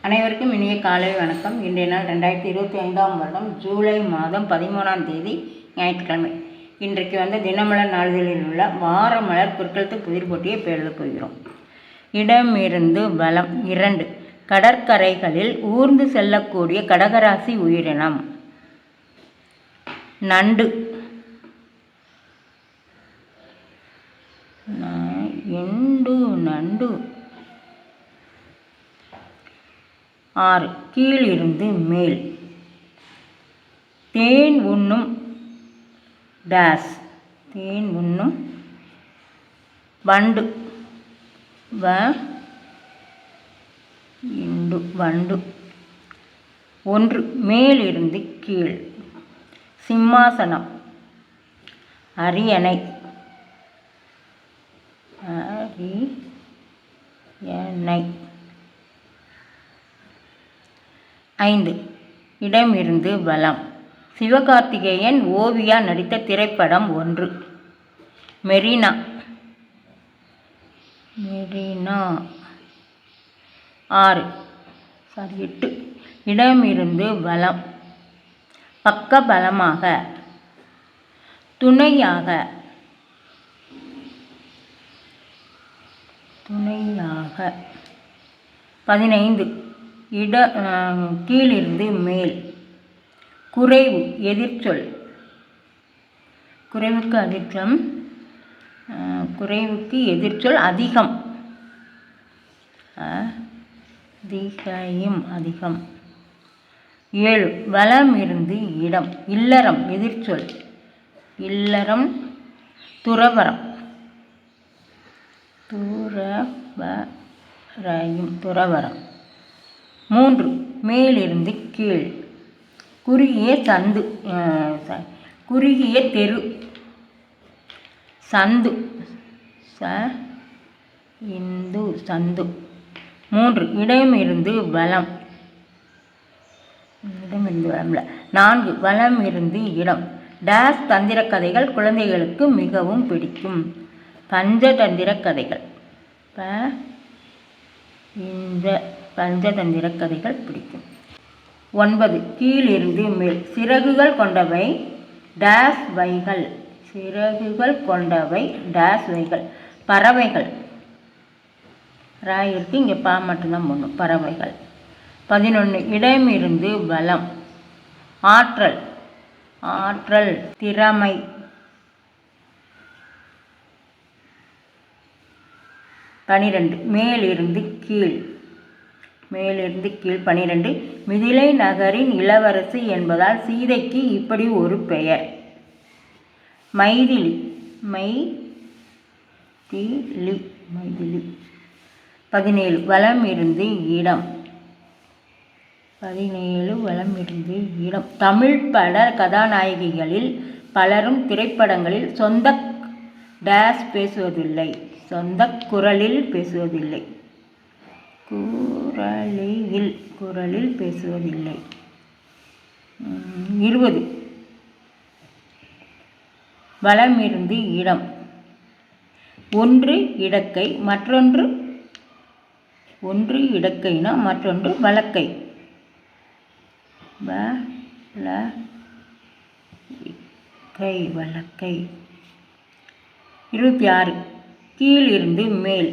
அனைவருக்கும் இனிய காலை வணக்கம். இன்றைய நாள் 2025ஆம் வருடம் ஜூலை மாதம் 13ஆம் தேதி ஞாயிற்றுக்கிழமை. இன்றைக்கு தினமலர் நாளிதழில் உள்ள வார மலர் குறுக்கெழுத்து புதிர் போட்டியை இப்போ எழுதப் போகிறோம். இடமிருந்து பலம் 2. கடற்கரைகளில் ஊர்ந்து செல்லக்கூடிய கடகராசி உயிரினம் நண்டு. நண்டு. 6. கீழிருந்து மேல். தேன் உண்ணும் டேஸ். தேன் உண்ணும் வண்டு. வண்டு. 1. மேலிருந்து கீழ். சிம்மாசனம். அரியணை. 5. இடமிருந்து பலம். சிவகார்த்திகேயன் ஓவியா நடித்த திரைப்படம் 1. மெரினா. 8. இடமிருந்து பலம். பக்க பலமாக. துணையாக. 15. கீழிருந்து மேல். குறைவு எதிர்ச்சொல். குறைவுக்கு எதிர்ச்சொல் அதிகம். அதிகம். 7. வலம் இருந்து இடம். இல்லறம் எதிர்ச்சொல். இல்லறம் துறவறம். துறவறம். 3. மேலிருந்து கீழ். குறுகிய சந்து. குறுகிய தெரு. சந்து. சந்து. 3. இடமிருந்து பலம். 4. வலம் இருந்து இடம். டேஸ் தந்திர கதைகள் குழந்தைகளுக்கு மிகவும் பிடிக்கும். பஞ்சதந்திர கதைகள். பஞ்சதந்திர கதைகள் பிடிக்கும். 9. கீழிருந்து மேல். சிறகுகள் கொண்டவை டேஸ் வைகள். சிறகுகள் கொண்டவை டேஸ் வைகள். பறவைகள். ராயிருக்கு இங்கே பா மட்டும்தான் போடணும். பறவைகள். 11. இடமிருந்து பலம். ஆற்றல். திறமை. 12. மேலிருந்து கீழ். 12. மிதிலை நகரின் இளவரசி என்பதால் சீதைக்கு இப்படி ஒரு பெயர். மைதிலி. 17. வலம் இருந்து இடம். தமிழ் பட கதாநாயகிகளில் பலரும் திரைப்படங்களில் சொந்த டேஸ் பேசுவதில்லை. சொந்த குரலில் பேசுவதில்லை. குரலில் பேசுவதில்லை. 20. வலம் இருந்து இடம். ஒன்று இடக்கை மற்றொன்று வலக்கை. வலக்கை. 26. கீழிருந்து மேல்.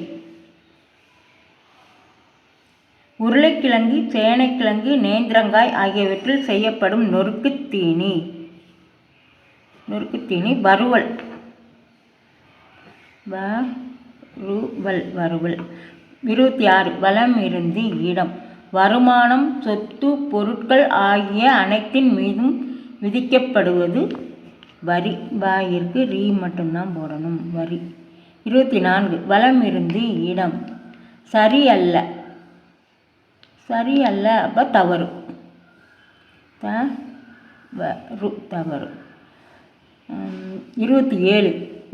உருளைக்கிழங்கு, சேனைக்கிழங்கு, நேந்திரங்காய் ஆகியவற்றில் செய்யப்படும் நொறுக்குத் தீனி வறுவல். வறுவல். 26. வலம் இருந்து இடம். வருமானம், சொத்து, பொருட்கள் ஆகிய அனைத்தின் மீதும் விதிக்கப்படுவது வரி. வாயிற்கு ரீ மட்டும்தான் போடணும். வரி. 24. வலம் இருந்து இடம். சரியல்ல. அப்போ தவறு. தவறு. 27.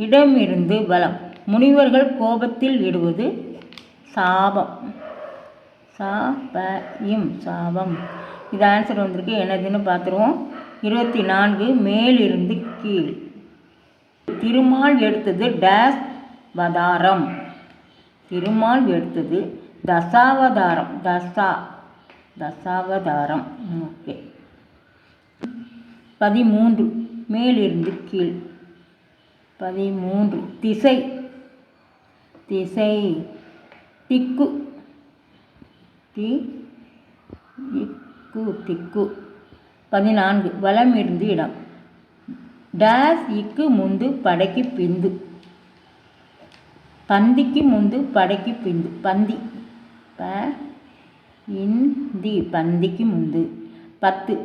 இடமிருந்து பலம். முனிவர்கள் கோபத்தில் இடுவது சாபம். சாபம். இது ஆன்சர் வந்திருக்கு. என்னதுன்னு பார்த்துருவோம். 24. மேலிருந்து கீழ். திருமால் எடுத்தது டேஸ் வதாரம். திருமால் எடுத்தது தசாவதாரம். தசாவதாரம். ஓகே. 13 மேலிருந்து கீழ். 13 திசை. திசை திக்கு. திக்கு. 14 வலமிருந்து இடம். டேஸ் இக்கு முந்து படைக்கு பிந்து. பந்திக்கு முந்து படைக்கு பிந்து. பந்தி இந்தி பந்திக்கு முந்து. 10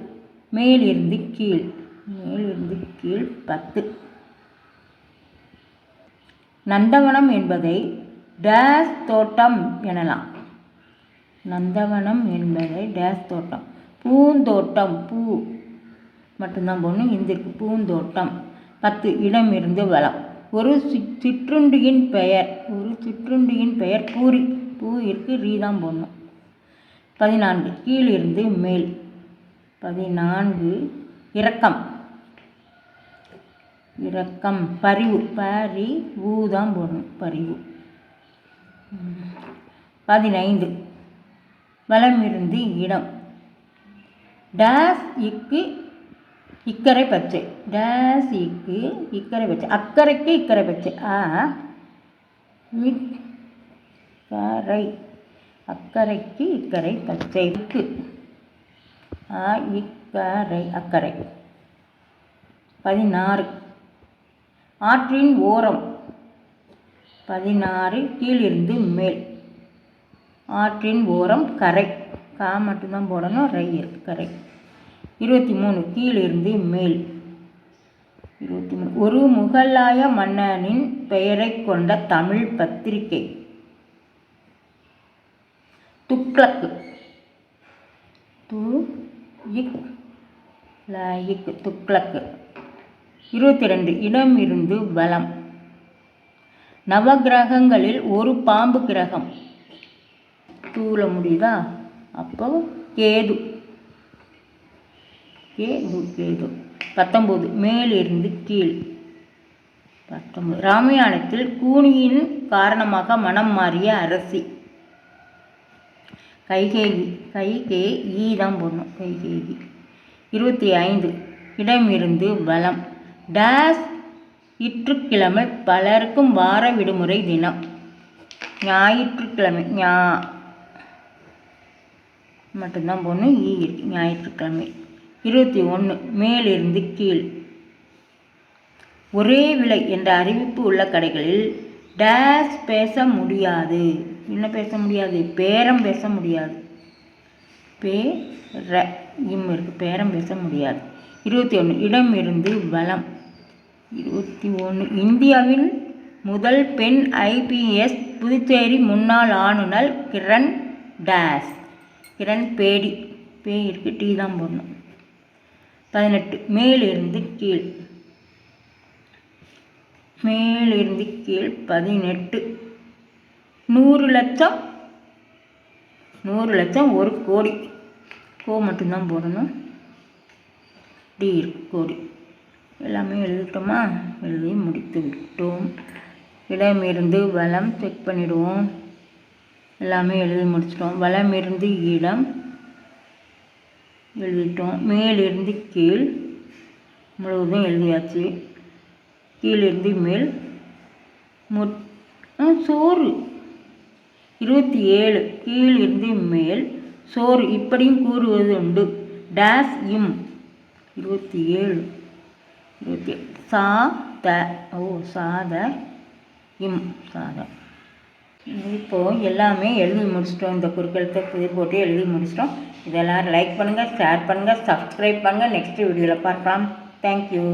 மேலிருந்து கீழ். மேலிருந்து கீழ் 10. நந்தவனம் என்பதை டேஸ் தோட்டம் எனலாம். நந்தவனம் என்பதை டேஸ் தோட்டம். பூந்தோட்டம். பூ மட்டும்தான் போடணும். இந்திருக்கு பூந்தோட்டம். 10 இடமிருந்து வலம். ஒரு சிற்றுண்டியின் பெயர். ஒரு சிற்றுண்டியின் பெயர் பூரி. பூ இருக்கு, ரீ தான் போடணும். 14 கீழிருந்து மேல். 14 இரக்கம். இரக்கம் பரிவு. பரி ஊ தான் போடணும். பரிவு. 15 வலமிருந்து இடம். டேஸ் இக்கு இக்கரை பச்சை. டேஸ் இக்கு இக்கரை பச்சை. அக்கறைக்கு இக்கரை பச்சை. இக்கரை. அக்கறைக்கு இக்கரை பச்சை. இக்கு இக்கரை அக்கரை. 16 ஆற்றின் ஓரம். 16 கீழிருந்து மேல். ஆற்றின் ஓரம் கரை. கா மட்டும்தான் போடணும். ரை இருக்கு. கரை. 23 கீழிருந்து மேல். 23 ஒரு முகலாய மன்னனின் பெயரை கொண்ட தமிழ் பத்திரிகை. துக்ளக். துக்ளக். 22 இடமிருந்து வலம். நவகிரகங்களில் ஒரு பாம்பு கிரகம். தூள முடியுதா? அப்போ கேது. கேது. 19 மேலிருந்து கீழ். 19 ராமாயணத்தில் கூனியின் காரணமாக மனம் மாறிய அரசி. கைகேயி. கைகேயி தான் போடணும். கைகேயி. 25 இடமிருந்து வலம். டேஸ் இற்றுக்கிழமை பலருக்கும் வார விடுமுறை தினம். ஞாயிற்றுக்கிழமை. மட்டும்தான் போடணும். ஞாயிற்றுக்கிழமை. 21 மேலிருந்து கீழ். ஒரே விலை என்ற அறிவிப்பு உள்ள கடைகளில் டேஸ் பேச முடியாது. என்ன பேச முடியாது? பேரம் பேச முடியாது. இருக்கு. பேரம் பேச முடியாது. 21 இடமிருந்து வலம். 21 இந்தியாவின் முதல் பெண் IPS புதுச்சேரி முன்னாள் ஆளுநர் கிரண் டேஸ். கிரண் பேடி. இருக்கு. டீ தான் போடணும். 18 மேலிருந்து கீழ். மேலிருந்து கீழ் 18 100 லட்சம். 100 லட்சம் 1 கோடி. கோ மட்டும்தான் போடணும். டி இருக்கு. கோடி. எல்லாமே எழுதிட்டோமா? எழுதி முடித்து விட்டோம். இடமிருந்து வலம் செக் பண்ணிவிடுவோம். எல்லாமே எழுதி முடிச்சிட்டோம். வலமிருந்து இடம் எழுதிட்டோம். மேலிருந்து கீழ் முழுவதும் எழுதியாச்சு. கீழிருந்து மேல் சோறு. 27 கீழிருந்து மேல் சோறு. இப்படியும் கூறுவது உண்டு. டேஸ் இம். 27 சாத. சாத இம். சாத. இப்போது எல்லாமே எழுதி முடிச்சிட்டோம். இந்த குறுக்கெழுத்தை புதிர் போட்டு எழுதி முடிச்சிட்டோம். இதெல்லாம் லைக் பண்ணுங்கள், ஷேர் பண்ணுங்கள், சப்ஸ்கிரைப் பண்ணுங்கள். நெக்ஸ்ட் வீடியோவில் பார்க்கலாம். தேங்க்யூ.